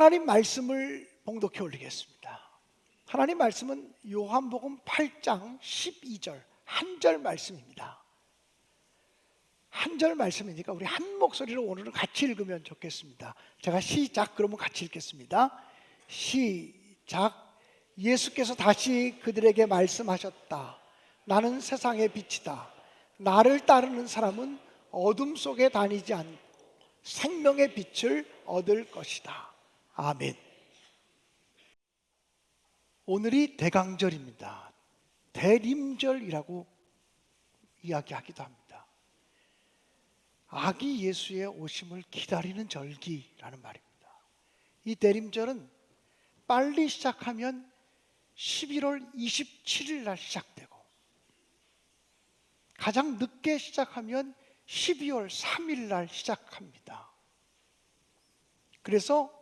하나님 말씀을 봉독해 올리겠습니다. 하나님 말씀은 요한복음 8장 12절 한 절 말씀입니다. 한 절 말씀이니까 우리 한 목소리로 오늘은 같이 읽으면 좋겠습니다. 제가 시작 그러면 같이 읽겠습니다. 시작. 예수께서 다시 그들에게 말씀하셨다. 나는 세상의 빛이다. 나를 따르는 사람은 어둠 속에 다니지 않고 생명의 빛을 얻을 것이다. 아멘. 오늘이 대강절입니다. 대림절이라고 이야기하기도 합니다. 아기 예수의 오심을 기다리는 절기라는 말입니다. 이 대림절은 빨리 시작하면 11월 27일 날 시작되고 가장 늦게 시작하면 12월 3일 날 시작합니다. 그래서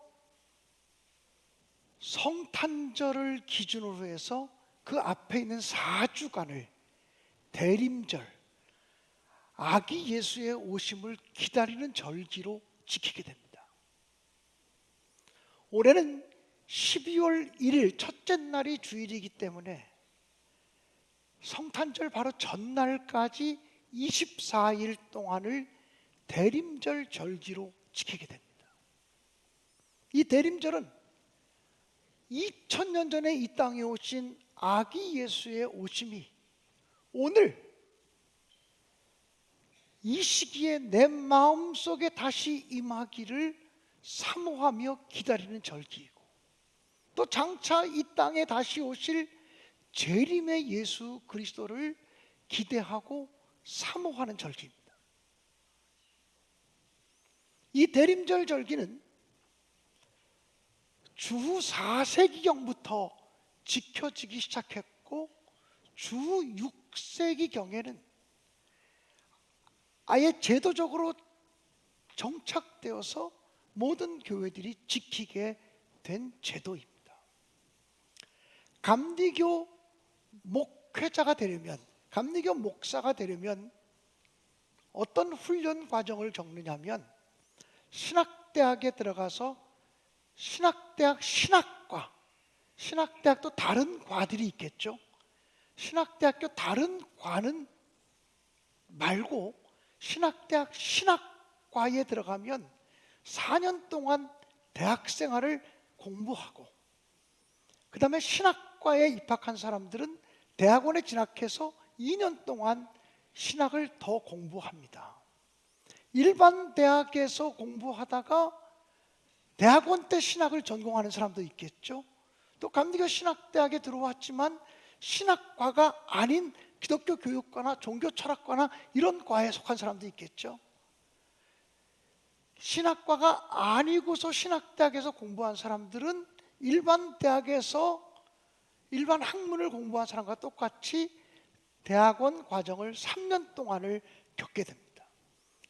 성탄절을 기준으로 해서 그 앞에 있는 4주간을 대림절, 아기 예수의 오심을 기다리는 절기로 지키게 됩니다. 올해는 12월 1일 첫째 날이 주일이기 때문에 성탄절 바로 전날까지 24일 동안을 대림절 절기로 지키게 됩니다. 이 대림절은 2000년 전에 이 땅에 오신 아기 예수의 오심이 오늘 이 시기에 내 마음속에 다시 임하기를 사모하며 기다리는 절기이고, 또 장차 이 땅에 다시 오실 재림의 예수 그리스도를 기대하고 사모하는 절기입니다. 이 대림절 절기는 주후 4세기경부터 지켜지기 시작했고, 주후 6세기경에는 아예 제도적으로 정착되어서 모든 교회들이 지키게 된 제도입니다. 감리교 목회자가 되려면, 감리교 목사가 되려면 어떤 훈련 과정을 겪느냐면, 신학대학에 들어가서 신학대학 신학과, 신학대학도 다른 과들이 있겠죠. 신학대학교 다른 과는 말고 신학대학 신학과에 들어가면 4년 동안 대학생활을 공부하고, 그 다음에 신학과에 입학한 사람들은 대학원에 진학해서 2년 동안 신학을 더 공부합니다. 일반 대학에서 공부하다가 대학원 때 신학을 전공하는 사람도 있겠죠. 또 감리교 신학대학에 들어왔지만 신학과가 아닌 기독교 교육과나 종교 철학과나 이런 과에 속한 사람도 있겠죠. 신학과가 아니고서 신학대학에서 공부한 사람들은 일반 대학에서 일반 학문을 공부한 사람과 똑같이 대학원 과정을 3년 동안을 겪게 됩니다.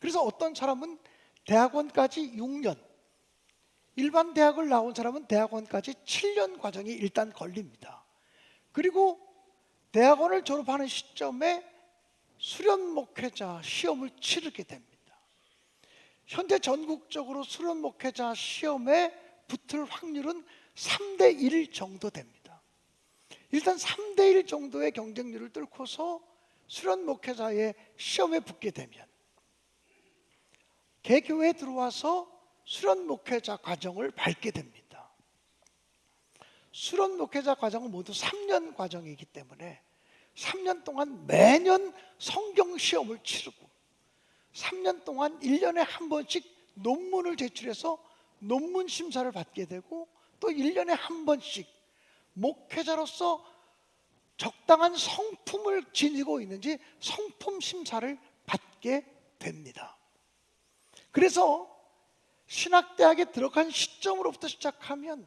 그래서 어떤 사람은 대학원까지 6년, 일반 대학을 나온 사람은 대학원까지 7년 과정이 일단 걸립니다. 그리고 대학원을 졸업하는 시점에 수련 목회자 시험을 치르게 됩니다. 현재 전국적으로 수련 목회자 시험에 붙을 확률은 3대 1 정도 됩니다. 일단 3대 1 정도의 경쟁률을 뚫고서 수련 목회자의 시험에 붙게 되면 개교회에 들어와서 수련 목회자 과정을 밟게 됩니다. 수련 목회자 과정은 모두 3년 과정이기 때문에 3년 동안 매년 성경 시험을 치르고 3년 동안 1년에 한 번씩 논문을 제출해서 논문 심사를 받게 되고, 또 1년에 한 번씩 목회자로서 적당한 성품을 지니고 있는지 성품 심사를 받게 됩니다. 그래서 신학대학에 들어간 시점으로부터 시작하면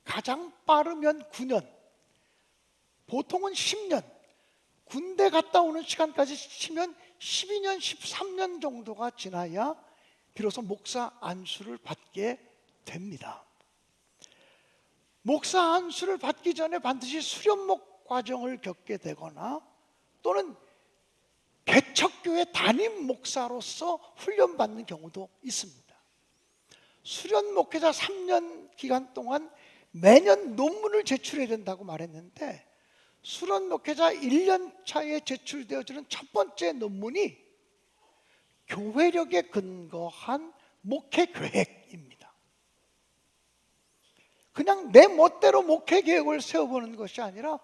가장 빠르면 9년, 보통은 10년, 군대 갔다 오는 시간까지 치면 12년, 13년 정도가 지나야 비로소 목사 안수를 받게 됩니다. 목사 안수를 받기 전에 반드시 수련목 과정을 겪게 되거나 또는 개척교회 담임 목사로서 훈련받는 경우도 있습니다. 수련 목회자 3년 기간 동안 매년 논문을 제출해야 된다고 말했는데, 수련 목회자 1년 차에 제출되어지는 첫 번째 논문이 교회력에 근거한 목회 계획입니다. 그냥 내 멋대로 목회 계획을 세워보는 것이 아니라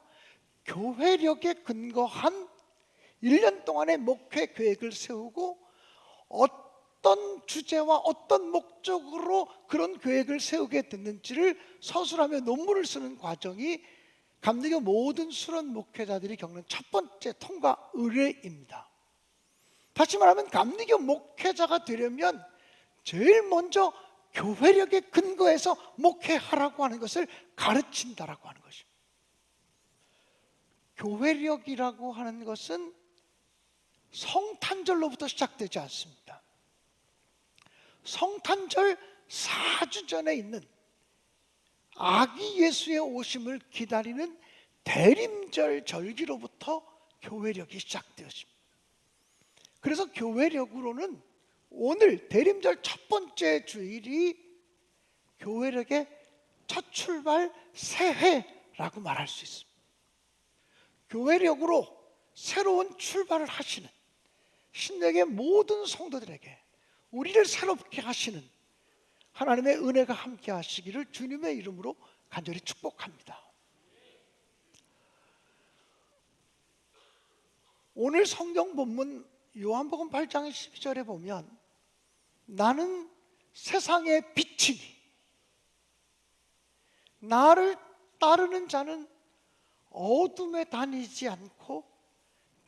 교회력에 근거한 1년 동안의 목회 계획을 세우고, 어떤 주제와 어떤 목적으로 그런 계획을 세우게 됐는지를 서술하며 논문을 쓰는 과정이 감리교 모든 수련 목회자들이 겪는 첫 번째 통과 의례입니다. 다시 말하면 감리교 목회자가 되려면 제일 먼저 교회력에 근거해서 목회하라고 하는 것을 가르친다라고 하는 것입니다. 교회력이라고 하는 것은 성탄절로부터 시작되지 않습니다. 성탄절 4주 전에 있는 아기 예수의 오심을 기다리는 대림절 절기로부터 교회력이 시작되었습니다. 그래서 교회력으로는 오늘 대림절 첫 번째 주일이 교회력의 첫 출발 새해라고 말할 수 있습니다. 교회력으로 새로운 출발을 하시는 신약의 모든 성도들에게 우리를 새롭게 하시는 하나님의 은혜가 함께 하시기를 주님의 이름으로 간절히 축복합니다. 오늘 성경 본문 요한복음 8장 12절에 보면 나는 세상의 빛이니 나를 따르는 자는 어둠에 다니지 않고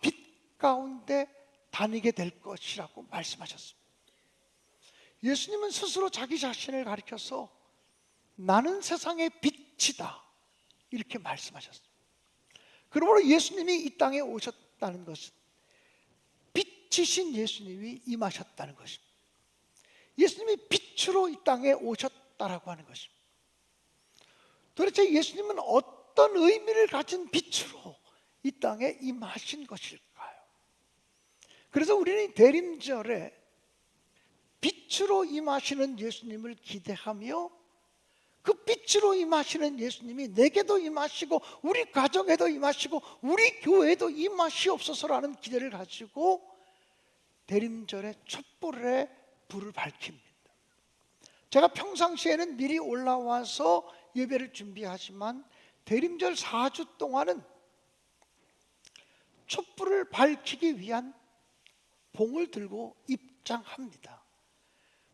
빛 가운데 다니게 될 것이라고 말씀하셨습니다. 예수님은 스스로 자기 자신을 가리켜서 나는 세상의 빛이다 이렇게 말씀하셨습니다. 그러므로 예수님이 이 땅에 오셨다는 것은 빛이신 예수님이 임하셨다는 것입니다. 예수님이 빛으로 이 땅에 오셨다라고 하는 것입니다. 도대체 예수님은 어떤 의미를 가진 빛으로 이 땅에 임하신 것일까요? 그래서 우리는 대림절에 빛으로 임하시는 예수님을 기대하며 그 빛으로 임하시는 예수님이 내게도 임하시고 우리 가정에도 임하시고 우리 교회에도 임하시옵소서라는 기대를 가지고 대림절에 촛불에 불을 밝힙니다. 제가 평상시에는 미리 올라와서 예배를 준비하지만 대림절 4주 동안은 촛불을 밝히기 위한 봉을 들고 입장합니다.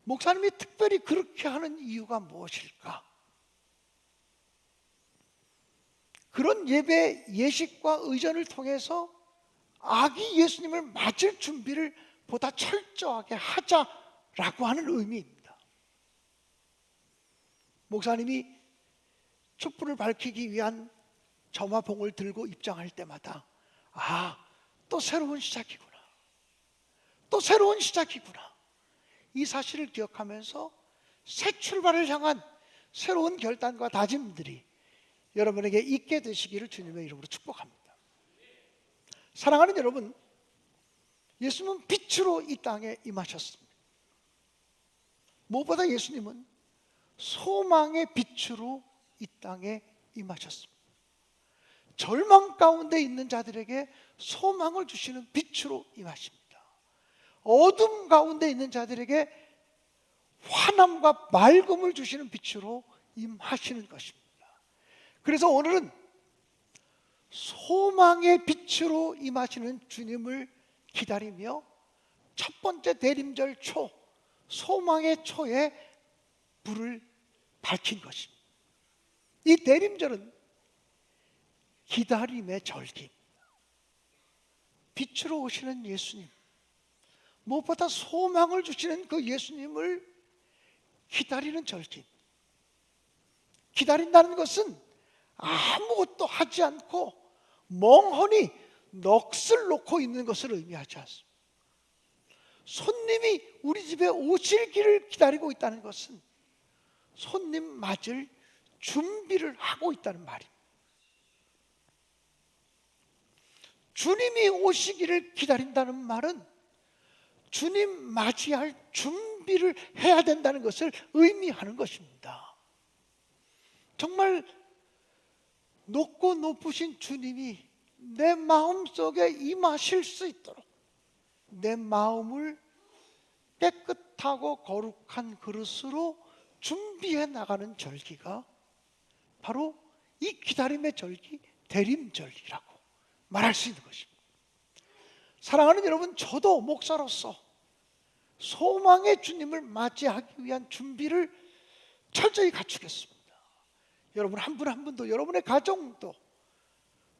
목사님이 특별히 그렇게 하는 이유가 무엇일까? 그런 예배 예식과 의전을 통해서 아기 예수님을 맞을 준비를 보다 철저하게 하자라고 하는 의미입니다. 목사님이 촛불을 밝히기 위한 점화봉을 들고 입장할 때마다 또 새로운 시작이구나. 또 새로운 시작이구나. 이 사실을 기억하면서 새 출발을 향한 새로운 결단과 다짐들이 여러분에게 있게 되시기를 주님의 이름으로 축복합니다. 사랑하는 여러분, 예수님은 빛으로 이 땅에 임하셨습니다. 무엇보다 예수님은 소망의 빛으로 이 땅에 임하셨습니다. 절망 가운데 있는 자들에게 소망을 주시는 빛으로 임하십니다. 어둠 가운데 있는 자들에게 환함과 맑음을 주시는 빛으로 임하시는 것입니다. 그래서 오늘은 소망의 빛으로 임하시는 주님을 기다리며 첫 번째 대림절 초, 소망의 초에 불을 밝힌 것입니다. 이 대림절은 기다림의 절기입니다. 빛으로 오시는 예수님, 무엇보다 소망을 주시는 그 예수님을 기다리는 절기. 기다린다는 것은 아무것도 하지 않고 멍하니 넋을 놓고 있는 것을 의미하지 않습니다. 손님이 우리 집에 오실 길을 기다리고 있다는 것은 손님 맞을 준비를 하고 있다는 말입니다. 주님이 오시기를 기다린다는 말은 주님 맞이할 준비 준비를 해야 된다는 것을 의미하는 것입니다. 정말 높고 높으신 주님이 내 마음속에 임하실 수 있도록 내 마음을 깨끗하고 거룩한 그릇으로 준비해 나가는 절기가 바로 이 기다림의 절기, 대림절기라고 말할 수 있는 것입니다. 사랑하는 여러분, 저도 목사로서 소망의 주님을 맞이하기 위한 준비를 철저히 갖추겠습니다. 여러분 한 분 한 분도, 여러분의 가정도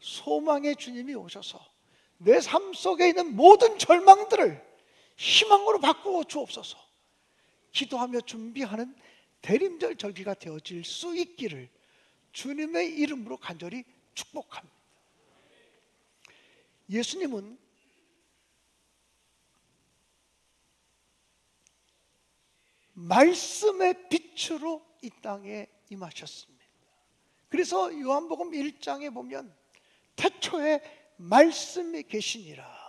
소망의 주님이 오셔서 내 삶 속에 있는 모든 절망들을 희망으로 바꾸어 주옵소서. 기도하며 준비하는 대림절 절기가 되어질 수 있기를 주님의 이름으로 간절히 축복합니다. 예수님은 말씀의 빛으로 이 땅에 임하셨습니다. 그래서 요한복음 1장에 보면 태초에 말씀이 계시니라.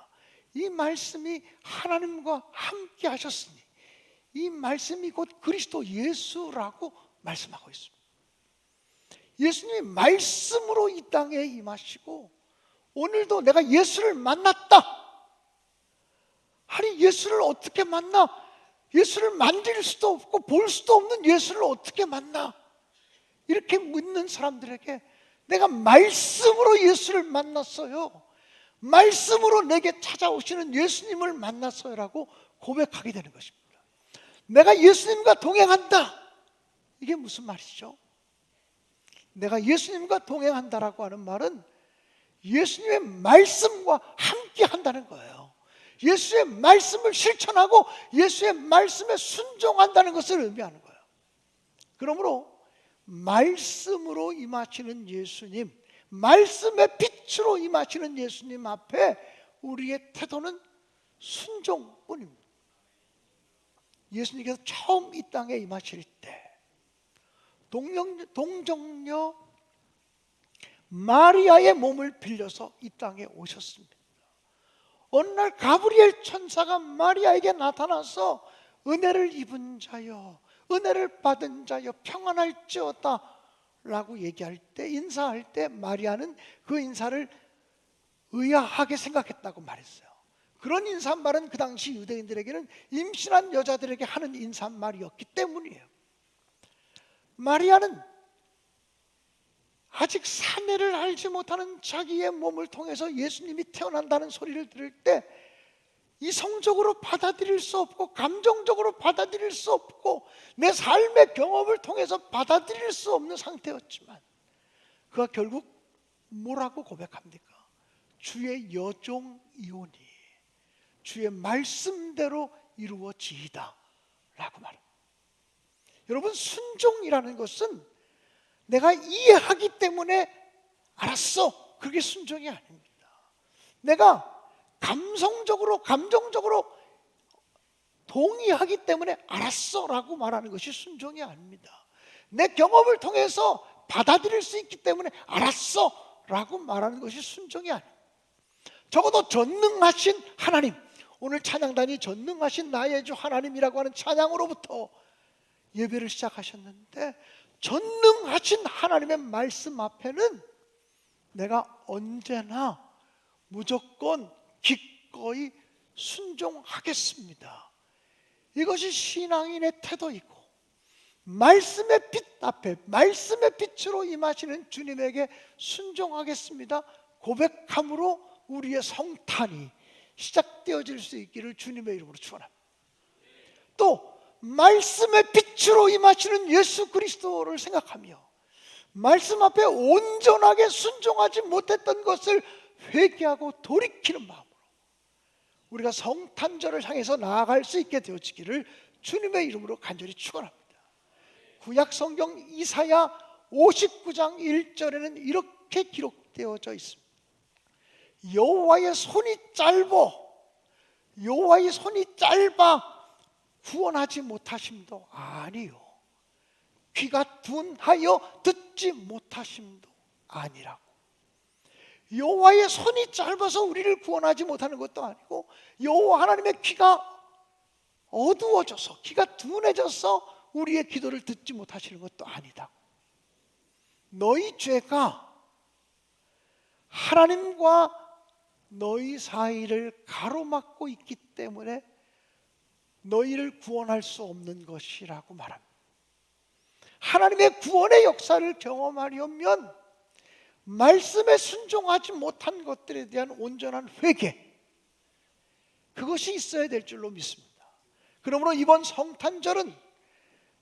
이 말씀이 하나님과 함께 하셨으니 이 말씀이 곧 그리스도 예수라고 말씀하고 있습니다. 예수님이 말씀으로 이 땅에 임하시고 오늘도 내가 예수를 만났다. 아니 예수를 어떻게 만나? 예수를 만질 수도 없고 볼 수도 없는 예수를 어떻게 만나? 이렇게 묻는 사람들에게 내가 말씀으로 예수를 만났어요. 말씀으로 내게 찾아오시는 예수님을 만났어요라고 고백하게 되는 것입니다. 내가 예수님과 동행한다. 이게 무슨 말이죠? 내가 예수님과 동행한다라고 하는 말은 예수님의 말씀과 함께 한다는 거예요. 예수의 말씀을 실천하고 예수의 말씀에 순종한다는 것을 의미하는 거예요. 그러므로 말씀으로 임하시는 예수님, 말씀의 빛으로 임하시는 예수님 앞에 우리의 태도는 순종뿐입니다. 예수님께서 처음 이 땅에 임하실 때 동정녀 마리아의 몸을 빌려서 이 땅에 오셨습니다. 어느 날 가브리엘 천사가 마리아에게 나타나서 은혜를 입은 자여, 은혜를 받은 자여, 평안할지어다 라고 얘기할 때, 인사할 때 마리아는 그 인사를 의아하게 생각했다고 말했어요. 그런 인사말은 그 당시 유대인들에게는 임신한 여자들에게 하는 인사말이었기 때문이에요. 마리아는 아직 사내를 알지 못하는 자기의 몸을 통해서 예수님이 태어난다는 소리를 들을 때 이성적으로 받아들일 수 없고 감정적으로 받아들일 수 없고 내 삶의 경험을 통해서 받아들일 수 없는 상태였지만 그가 결국 뭐라고 고백합니까? 주의 여종이오니 주의 말씀대로 이루어지이다 라고 말합니다. 여러분, 순종이라는 것은 내가 이해하기 때문에 알았어, 그게 순종이 아닙니다. 내가 감성적으로 감정적으로 동의하기 때문에 알았어 라고 말하는 것이 순종이 아닙니다. 내 경험을 통해서 받아들일 수 있기 때문에 알았어 라고 말하는 것이 순종이 아닙니다. 적어도 전능하신 하나님, 오늘 찬양단이 전능하신 나의 주 하나님이라고 하는 찬양으로부터 예배를 시작하셨는데 전능하신 하나님의 말씀 앞에는 내가 언제나 무조건 기꺼이 순종하겠습니다. 이것이 신앙인의 태도이고 말씀의 빛 앞에 말씀의 빛으로 임하시는 주님에게 순종하겠습니다 고백함으로 우리의 성탄이 시작되어질 수 있기를 주님의 이름으로 축원합니다. 또 말씀의 빛으로 임하시는 예수 그리스도를 생각하며 말씀 앞에 온전하게 순종하지 못했던 것을 회개하고 돌이키는 마음으로 우리가 성탄절을 향해서 나아갈 수 있게 되어지기를 주님의 이름으로 간절히 축원합니다. 구약 성경 이사야 59장 1절에는 이렇게 기록되어져 있습니다. 여호와의 손이 짧아 구원하지 못하심도 아니요 귀가 둔하여 듣지 못하심도 아니라고. 여호와의 손이 짧아서 우리를 구원하지 못하는 것도 아니고 여호와 하나님의 귀가 어두워져서 귀가 둔해져서 우리의 기도를 듣지 못하시는 것도 아니다. 너희 죄가 하나님과 너희 사이를 가로막고 있기 때문에 너희를 구원할 수 없는 것이라고 말합니다. 하나님의 구원의 역사를 경험하려면 말씀에 순종하지 못한 것들에 대한 온전한 회개, 그것이 있어야 될 줄로 믿습니다. 그러므로 이번 성탄절은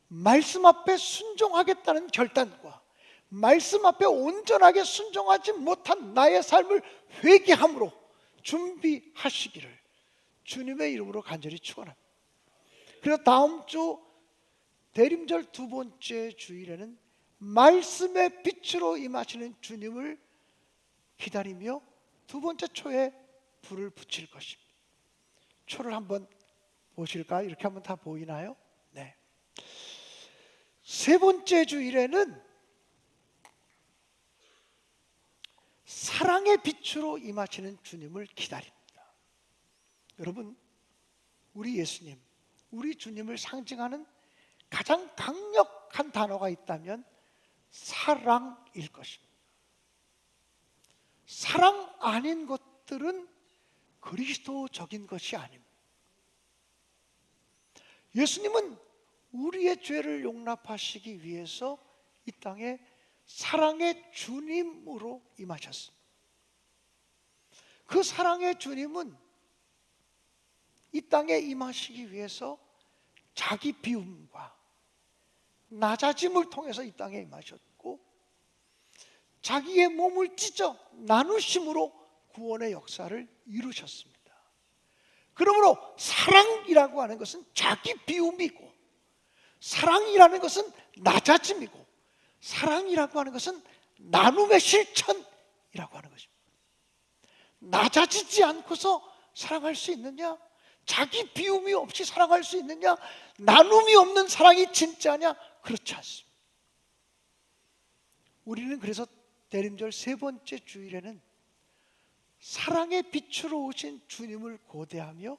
말씀 앞에 순종하겠다는 결단과 말씀 앞에 온전하게 순종하지 못한 나의 삶을 회개함으로 준비하시기를 주님의 이름으로 간절히 축원합니다. 그래서 다음 주 대림절 두 번째 주일에는 말씀의 빛으로 임하시는 주님을 기다리며 두 번째 초에 불을 붙일 것입니다. 초를 한번 보실까요? 이렇게 한번 다 보이나요? 네. 세 번째 주일에는 사랑의 빛으로 임하시는 주님을 기다립니다. 여러분, 우리 예수님, 우리 주님을 상징하는 가장 강력한 단어가 있다면 사랑일 것입니다. 사랑 아닌 것들은 그리스도적인 것이 아닙니다. 예수님은 우리의 죄를 용납하시기 위해서 이 땅에 사랑의 주님으로 임하셨습니다. 그 사랑의 주님은 이 땅에 임하시기 위해서 자기 비움과 낮아짐을 통해서 이 땅에 임하셨고, 자기의 몸을 찢어 나누심으로 구원의 역사를 이루셨습니다. 그러므로 사랑이라고 하는 것은 자기 비움이고, 사랑이라는 것은 낮아짐이고, 사랑이라고 하는 것은 나눔의 실천이라고 하는 것입니다. 낮아지지 않고서 사랑할 수 있느냐? 자기 비움이 없이 사랑할 수 있느냐? 나눔이 없는 사랑이 진짜냐? 그렇지 않습니다. 우리는 그래서 대림절 세 번째 주일에는 사랑의 빛으로 오신 주님을 고대하며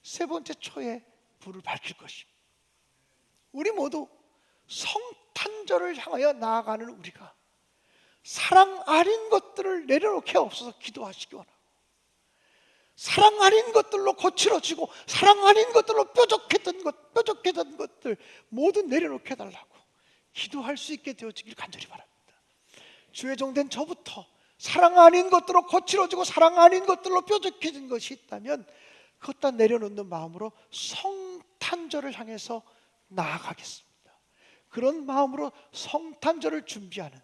세 번째 초에 불을 밝힐 것입니다. 우리 모두 성탄절을 향하여 나아가는 우리가 사랑 아닌 것들을 내려놓게 없어서 기도하시기 원합니다. 사랑 아닌 것들로 거칠어지고 사랑 아닌 것들로 뾰족했던 것들 모두 내려놓게 해달라고 기도할 수 있게 되어지길 간절히 바랍니다. 주의 종된 저부터 사랑 아닌 것들로 거칠어지고 사랑 아닌 것들로 뾰족해진 것이 있다면 그것 다 내려놓는 마음으로 성탄절을 향해서 나아가겠습니다. 그런 마음으로 성탄절을 준비하는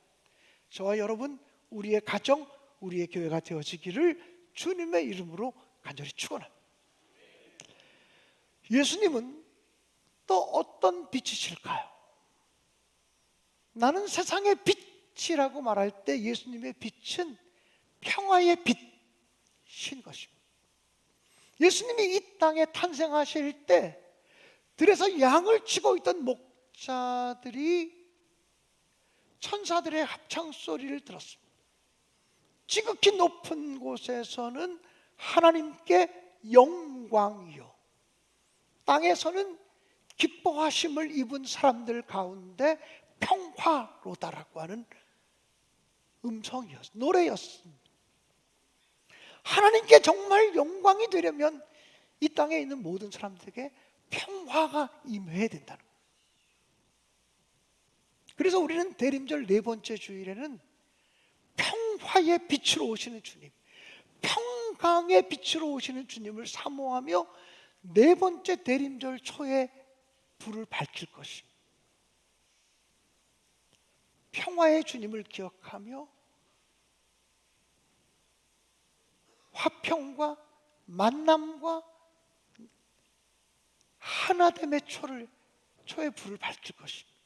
저와 여러분, 우리의 가정, 우리의 교회가 되어지기를 주님의 이름으로 간절히 축원합니다. 예수님은 또 어떤 빛이실까요? 나는 세상의 빛이라고 말할 때 예수님의 빛은 평화의 빛인 것입니다. 예수님이 이 땅에 탄생하실 때 들에서 양을 치고 있던 목자들이 천사들의 합창 소리를 들었습니다. 지극히 높은 곳에서는 하나님께 영광이요, 땅에서는 기뻐하심을 입은 사람들 가운데 평화로다라고 하는 노래였습니다. 하나님께 정말 영광이 되려면 이 땅에 있는 모든 사람들에게 평화가 임해야 된다는 거예요. 그래서 우리는 대림절 네 번째 주일에는 평화의 빛으로 오시는 주님, 평강의 빛으로 오시는 주님을 사모하며 네 번째 대림절 초에 불을 밝힐 것입니다. 평화의 주님을 기억하며 화평과 만남과 하나됨의 초에 불을 밝힐 것입니다.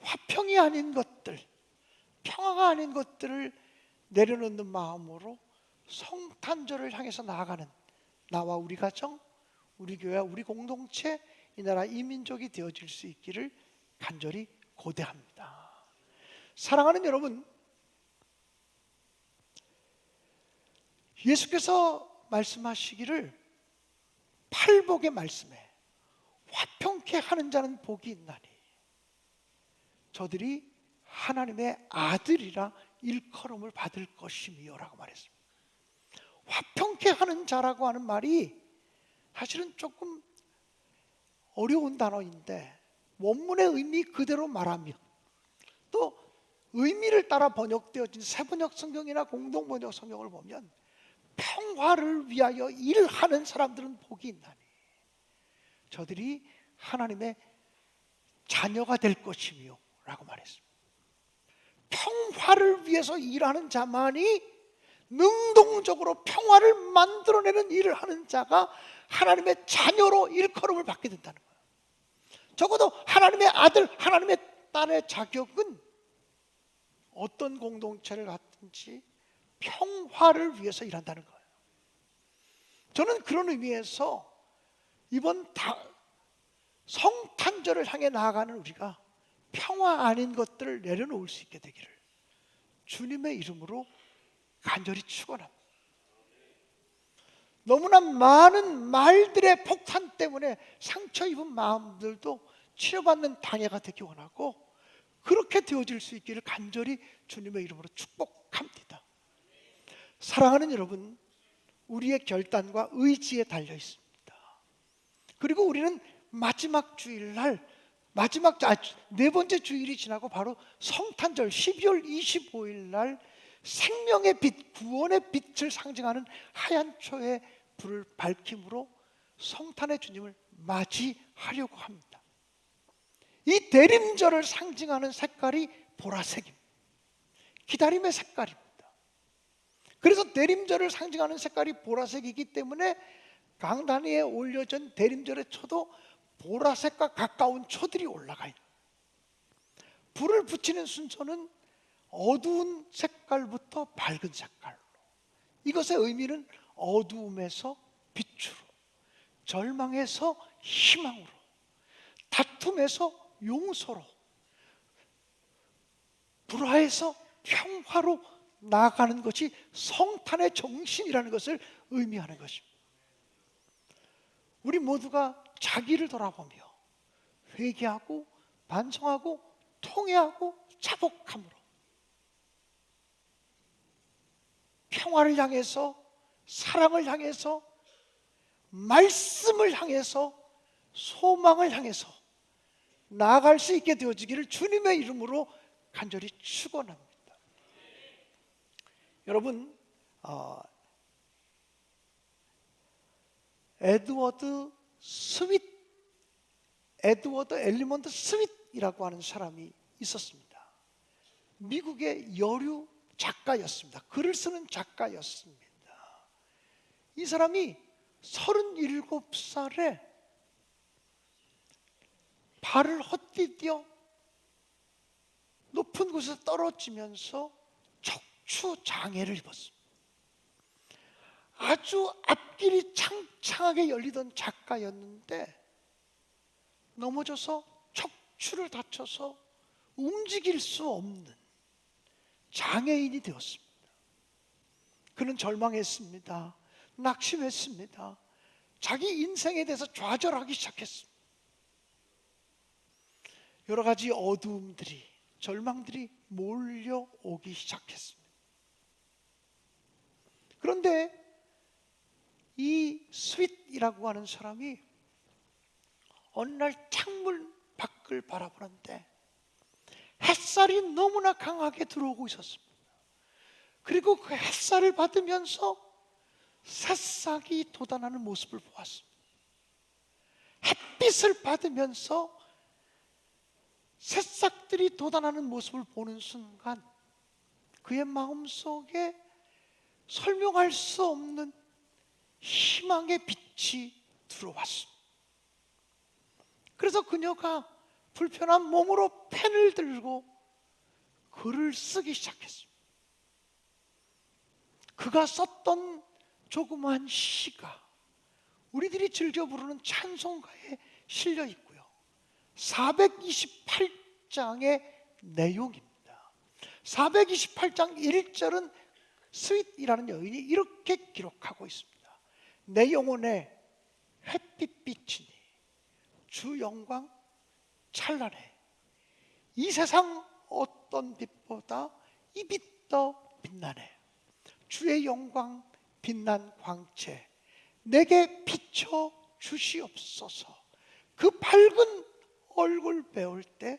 화평이 아닌 것들, 평화가 아닌 것들을 내려놓는 마음으로 성탄절을 향해서 나아가는 나와 우리 가정, 우리 교회와 우리 공동체, 이 나라 이 민족이 되어질 수 있기를 간절히 고대합니다. 사랑하는 여러분, 예수께서 말씀하시기를 팔복의 말씀에 화평케 하는 자는 복이 있나니 저들이 하나님의 아들이라 일컬음을 받을 것이며 라고 말했습니다. 화평케 하는 자라고 하는 말이 사실은 조금 어려운 단어인데 원문의 의미 그대로 말하면 또 의미를 따라 번역되어진 새번역 성경이나 공동번역 성경을 보면 평화를 위하여 일하는 사람들은 복이 있나니 저들이 하나님의 자녀가 될 것이며 라고 말했습니다. 평화를 위해서 일하는 자만이 능동적으로 평화를 만들어내는 일을 하는 자가 하나님의 자녀로 일컬음을 받게 된다는 거예요. 적어도 하나님의 아들, 하나님의 딸의 자격은 어떤 공동체를 갖든지 평화를 위해서 일한다는 거예요. 저는 그런 의미에서 이번 성탄절을 향해 나아가는 우리가 평화 아닌 것들을 내려놓을 수 있게 되기를 주님의 이름으로 간절히 축원합니다. 너무나 많은 말들의 폭탄 때문에 상처 입은 마음들도 치료받는 당회가 되기 원하고 그렇게 되어질 수 있기를 간절히 주님의 이름으로 축복합니다. 사랑하는 여러분, 우리의 결단과 의지에 달려 있습니다. 그리고 우리는 마지막 주일날 네 번째 주일이 지나고 바로 성탄절 12월 25일 날 생명의 빛, 구원의 빛을 상징하는 하얀 초의 불을 밝힘으로 성탄의 주님을 맞이하려고 합니다. 이 대림절을 상징하는 색깔이 보라색입니다. 기다림의 색깔입니다. 그래서 대림절을 상징하는 색깔이 보라색이기 때문에 강단 위에 올려진 대림절의 초도 보라색과 가까운 초들이 올라가 있는 거예요. 불을 붙이는 순서는 어두운 색깔부터 밝은 색깔로. 이것의 의미는 어두움에서 빛으로, 절망에서 희망으로, 다툼에서 용서로, 불화에서 평화로 나아가는 것이 성탄의 정신이라는 것을 의미하는 것입니다. 우리 모두가 자기를 돌아보며 회개하고 반성하고 통회하고 자복함으로 평화를 향해서, 사랑을 향해서, 말씀을 향해서, 소망을 향해서 나아갈 수 있게 되어지기를 주님의 이름으로 간절히 축원합니다. 여러분, 에드워드 엘리먼트 스윗이라고 하는 사람이 있었습니다. 미국의 여류 작가였습니다. 글을 쓰는 작가였습니다. 이 사람이 37살에 발을 헛디뎌 높은 곳에서 떨어지면서 척추 장애를 입었습니다. 아주 앞길이 창창하게 열리던 작가였는데 넘어져서 척추를 다쳐서 움직일 수 없는 장애인이 되었습니다. 그는 절망했습니다. 낙심했습니다. 자기 인생에 대해서 좌절하기 시작했습니다. 여러 가지 어두움들이, 절망들이 몰려오기 시작했습니다. 그런데 이 스윗이라고 하는 사람이 어느 날 창문 밖을 바라보는데 햇살이 너무나 강하게 들어오고 있었습니다. 그리고 그 햇살을 받으면서 새싹이 돋아나는 모습을 보았습니다. 햇빛을 받으면서 새싹들이 돋아나는 모습을 보는 순간 그의 마음속에 설명할 수 없는 희망의 빛이 들어왔습니다. 그래서 그녀가 불편한 몸으로 펜을 들고 글을 쓰기 시작했습니다. 그가 썼던 조그마한 시가 우리들이 즐겨 부르는 찬송가에 실려 있고요. 428장의 내용입니다. 428장 1절은 스윗이라는 여인이 이렇게 기록하고 있습니다. 내 영혼에 햇빛 비치니 주 영광 찬란해. 이 세상 어떤 빛보다 이 빛 더 빛나네. 주의 영광 빛난 광채 내게 비춰 주시옵소서. 그 밝은 얼굴 배울 때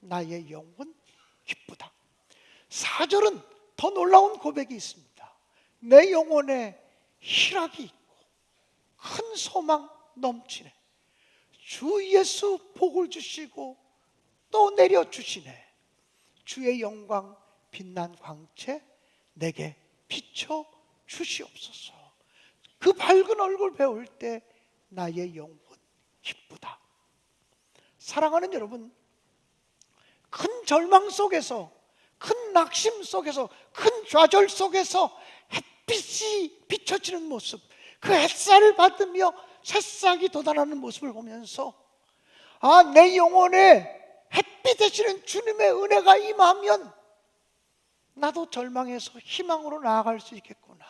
나의 영혼 기쁘다. 4절은 더 놀라운 고백이 있습니다. 내 영혼에 희락이 있고 큰 소망 넘치네. 주 예수 복을 주시고 또 내려주시네. 주의 영광 빛난 광채 내게 비춰 주시옵소서. 그 밝은 얼굴 배울 때 나의 영혼 기쁘다. 사랑하는 여러분, 큰 절망 속에서, 큰 낙심 속에서, 큰 좌절 속에서 햇빛이 비춰지는 모습, 그 햇살을 받으며 새싹이 돋아나는 모습을 보면서 내 영혼에 햇빛 되시는 주님의 은혜가 임하면 나도 절망에서 희망으로 나아갈 수 있겠구나,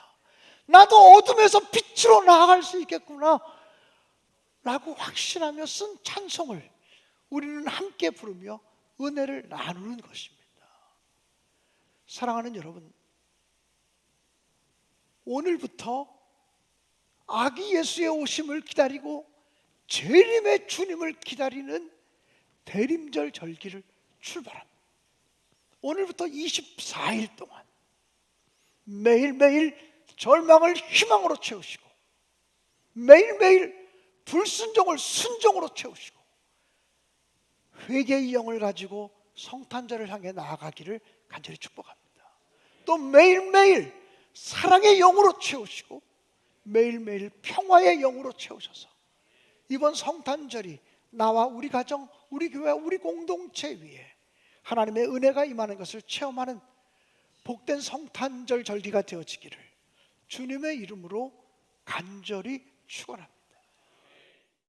나도 어둠에서 빛으로 나아갈 수 있겠구나 라고 확신하며 쓴 찬송을 우리는 함께 부르며 은혜를 나누는 것입니다. 사랑하는 여러분, 오늘부터 아기 예수의 오심을 기다리고 재림의 주님을 기다리는 대림절 절기를 출발합니다. 오늘부터 24일 동안 매일매일 절망을 희망으로 채우시고 매일매일 불순종을 순종으로 채우시고 회개의 영을 가지고 성탄절을 향해 나아가기를 간절히 축복합니다. 또 매일매일 사랑의 영으로 채우시고 매일매일 평화의 영으로 채우셔서 이번 성탄절이 나와 우리 가정, 우리 교회, 우리 공동체 위에 하나님의 은혜가 임하는 것을 체험하는 복된 성탄절 절기가 되어지기를 주님의 이름으로 간절히 축원합니다.